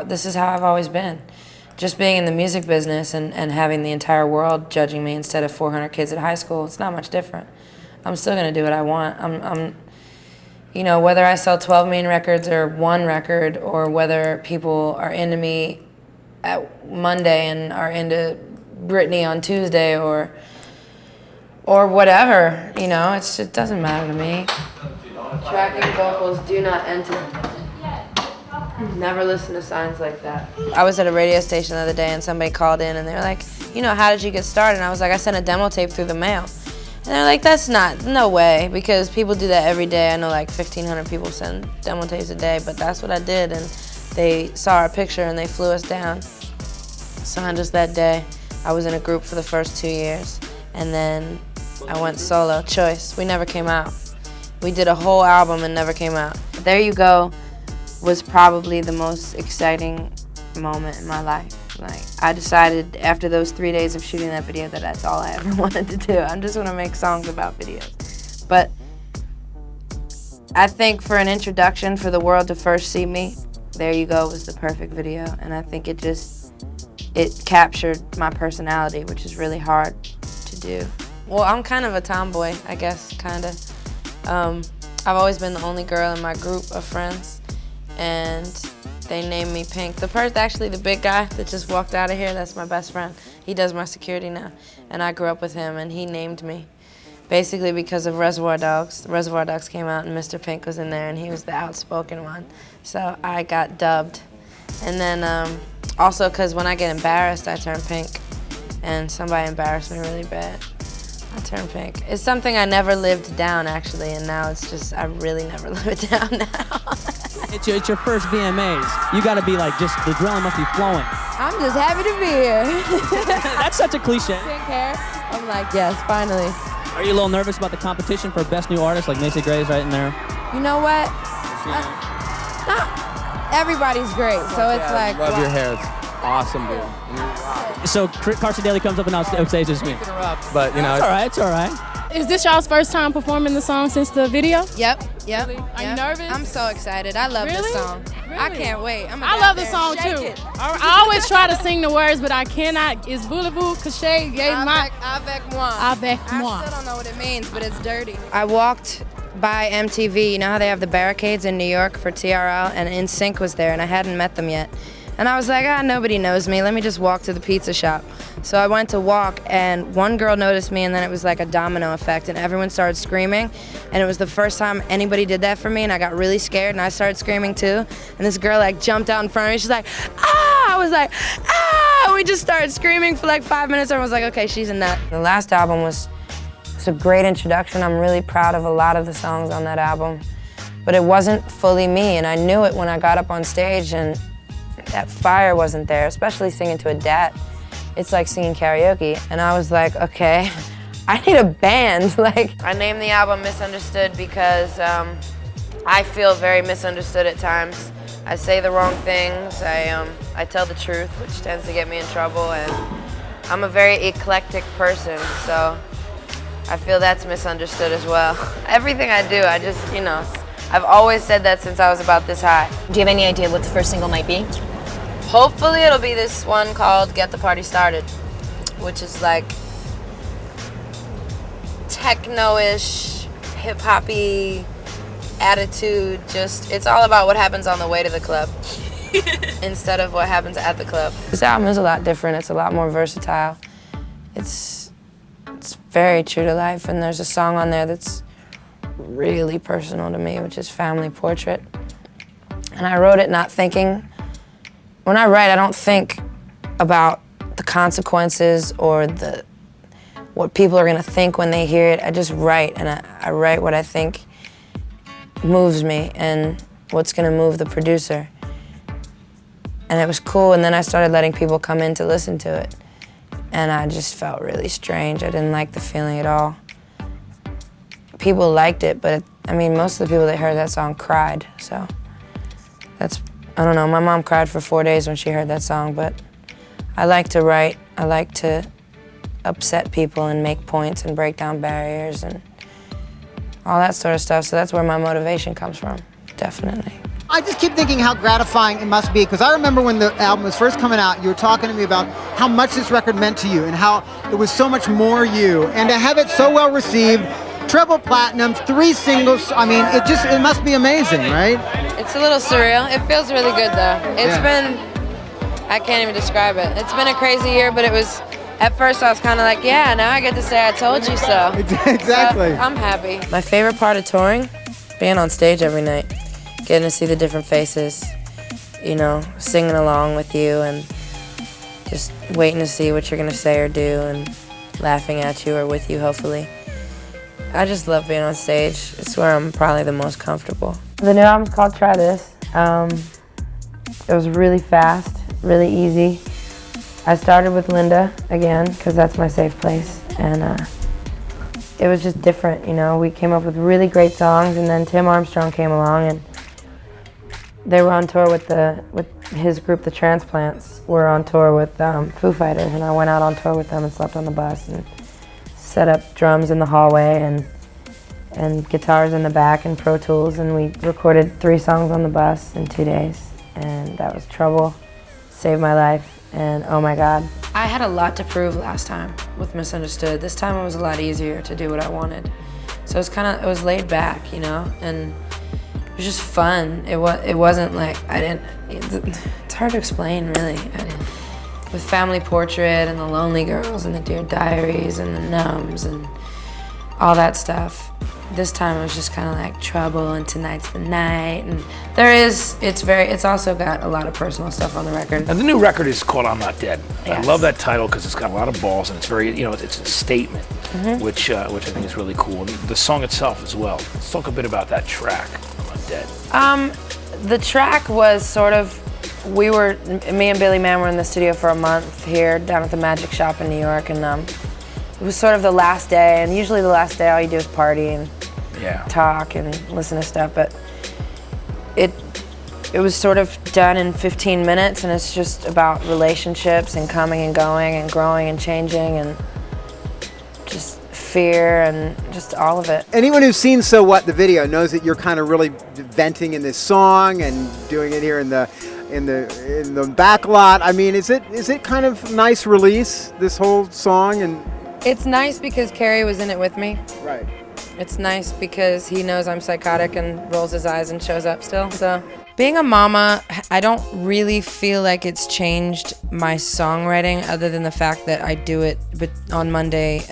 This is how I've always been. Just being in the music business and having the entire world judging me instead of 400 kids at high school, it's not much different. I'm still gonna do what I want. You know, whether I sell 12 million records or one record, or whether people are into me at Monday and are into Britney on Tuesday, or whatever, you know, it doesn't matter to me. Tracking vocals do not enter. Never listen to signs like that. I was at a radio station the other day and somebody called in and they were like, you know, how did you get started? And I was like, I sent a demo tape through the mail. And they're like, no way, because people do that every day. I know like 1,500 people send demo tapes a day, but that's what I did, and they saw our picture and they flew us down. Signed us that day. I was in a group for the first 2 years, and then I went solo, Choice. We never came out. We did a whole album and never came out. There You Go was probably the most exciting moment in my life. Like, I decided after those 3 days of shooting that video that that's all I ever wanted to do. I'm just gonna make songs about videos. But I think for an introduction, for the world to first see me, There You Go was the perfect video. And I think it captured my personality, which is really hard to do. Well, I'm kind of a tomboy, I guess, kinda. I've always been the only girl in my group of friends, and they named me Pink. Actually, the big guy that just walked out of here, that's my best friend. He does my security now, and I grew up with him, and he named me basically because of Reservoir Dogs. The Reservoir Dogs came out, and Mr. Pink was in there, and he was the outspoken one, so I got dubbed. And then also because when I get embarrassed, I turn pink, and somebody embarrassed me really bad. I turn pink. It's something I never lived down, actually, and now it's just, I really never live it down now. It's your first VMAs. You gotta be like, just, the adrenaline must be flowing. I'm just happy to be here. That's such a cliche. Pink hair. I'm like, yes, finally. Are you a little nervous about the competition for Best New Artist, like Macy Gray's right in there? You know what? Everybody's great, so it's like, Love your hair. It's awesome, dude. So Carson Daly comes up and on stage with me. But you know, It's all right. Is this y'all's first time performing the song since the video? Yep. Really? Are you nervous? I'm so excited. I love this song. Really? I can't wait. I love the song too. I always try to sing the words, but I cannot. It's voulez-vous, caché, Avec moi. Avec moi. I still don't know what it means, but it's dirty. I walked by MTV. You know how they have the barricades in New York for TRL, and NSYNC was there, and I hadn't met them yet. And I was like, nobody knows me. Let me just walk to the pizza shop. So I went to walk, and one girl noticed me, and then it was like a domino effect, and everyone started screaming. And it was the first time anybody did that for me, and I got really scared, and I started screaming too. And this girl like jumped out in front of me. She's like, ah! I was like, ah! We just started screaming for like 5 minutes, and I was like, okay, she's a nut. The last album was a great introduction. I'm really proud of a lot of the songs on that album. But it wasn't fully me, and I knew it when I got up on stage, and that fire wasn't there, especially singing to a dad. It's like singing karaoke. And I was like, okay, I need a band. Like, I named the album Misunderstood because I feel very misunderstood at times. I say the wrong things, I tell the truth, which tends to get me in trouble, and I'm a very eclectic person, so I feel that's misunderstood as well. Everything I do, I just, you know, I've always said that since I was about this high. Do you have any idea what the first single might be? Hopefully it'll be this one called Get the Party Started, which is like techno-ish, hip-hoppy attitude. Just, it's all about what happens on the way to the club instead of what happens at the club. This album is a lot different. It's a lot more versatile. It's very true to life, and there's a song on there that's really personal to me, which is Family Portrait. And I wrote it not thinking. When I write, I don't think about the consequences or what people are gonna think when they hear it. I just write, and I write what I think moves me and what's gonna move the producer. And it was cool, and then I started letting people come in to listen to it. And I just felt really strange. I didn't like the feeling at all. People liked it, but I mean, most of the people that heard that song cried, so that's, I don't know, my mom cried for 4 days when she heard that song, but I like to write. I like to upset people and make points and break down barriers and all that sort of stuff, so that's where my motivation comes from, definitely. I just keep thinking how gratifying it must be, because I remember when the album was first coming out, you were talking to me about how much this record meant to you and how it was so much more you. And to have it so well received, triple platinum, 3 singles, I mean, it must be amazing, right? It's a little surreal. It feels really good though. It's been, I can't even describe it. It's been a crazy year, but it was, at first I was kind of like, yeah, now I get to say I told you so. Exactly. So I'm happy. My favorite part of touring, being on stage every night, getting to see the different faces, you know, singing along with you and just waiting to see what you're gonna say or do and laughing at you or with you, hopefully. I just love being on stage. It's where I'm probably the most comfortable. The new album's called Try This. It was really fast, really easy. I started with Linda again, because that's my safe place, and it was just different, you know. We came up with really great songs, and then Tim Armstrong came along, and they were on tour with his group, the Transplants. Were on tour with Foo Fighters, and I went out on tour with them and slept on the bus and set up drums in the hallway and guitars in the back and Pro Tools, and we recorded 3 songs on the bus in 2 days, and that was Trouble, Saved My Life, and Oh My God. I had a lot to prove last time with Misunderstood. This time it was a lot easier to do what I wanted. So it was laid back, you know, and it was just fun. It wasn't like, it's hard to explain really. With Family Portrait and the Lonely Girls and the Dear Diaries and the Numbs and all that stuff. This time it was just kind of like Trouble and Tonight's the Night, and it's also got a lot of personal stuff on the record. And the new record is called I'm Not Dead. Yes. I love that title because it's got a lot of balls and it's very, you know, it's a statement, which I think is really cool. And the song itself as well. Let's talk a bit about that track, I'm Not Dead. The track was sort of, me and Billy Mann were in the studio for a month here down at the Magic Shop in New York, and it was sort of the last day, and usually the last day all you do is party and talk and listen to stuff, but it was sort of done in 15 minutes, and it's just about relationships and coming and going and growing and changing and just fear and just all of it. Anyone who's seen So What, the video, knows that you're kind of really venting in this song and doing it here in the back lot. I mean, is it kind of nice release, this whole song? And it's nice because Carrie was in it with me. Right. It's nice because he knows I'm psychotic and rolls his eyes and shows up still. So being a mama, I don't really feel like it's changed my songwriting, other than the fact that I do it on Monday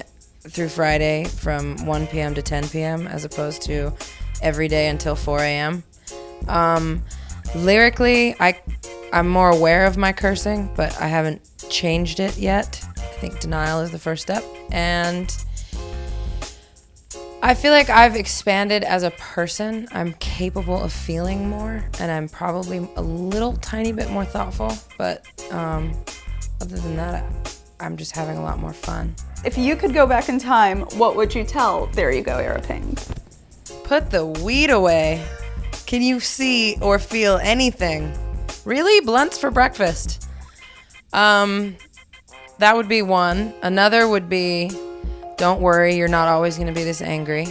through Friday from 1 p.m. to 10 p.m. as opposed to every day until 4 a.m. Lyrically, I'm more aware of my cursing, but I haven't changed it yet. I think denial is the first step. And I feel like I've expanded as a person. I'm capable of feeling more, and I'm probably a little tiny bit more thoughtful, but other than that, I'm just having a lot more fun. If you could go back in time, what would you tell There You Go, Era Pink? Put the weed away. Can you see or feel anything? Really? Blunts for breakfast. That would be one. Another would be, don't worry, you're not always going to be this angry.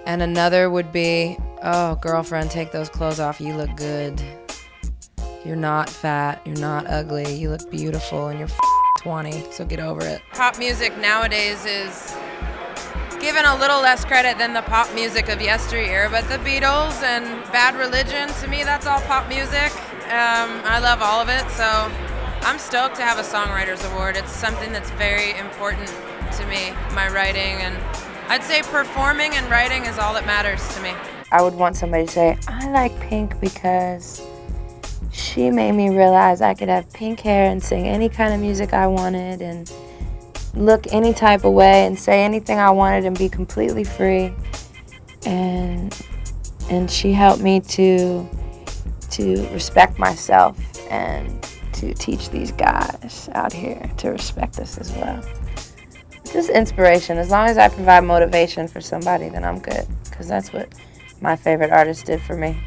And another would be, oh, girlfriend, take those clothes off. You look good. You're not fat. You're not ugly. You look beautiful, and you're 20, so get over it. Pop music nowadays is given a little less credit than the pop music of yesteryear, but the Beatles and Bad Religion, to me, that's all pop music. I love all of it, so I'm stoked to have a Songwriters Award. It's something that's very important to me, my writing, and I'd say performing and writing is all that matters to me. I would want somebody to say, I like Pink because she made me realize I could have pink hair and sing any kind of music I wanted and look any type of way and say anything I wanted and be completely free. And she helped me to respect myself and to teach these guys out here to respect us as well. Just inspiration. As long as I provide motivation for somebody, then I'm good, because that's what my favorite artist did for me.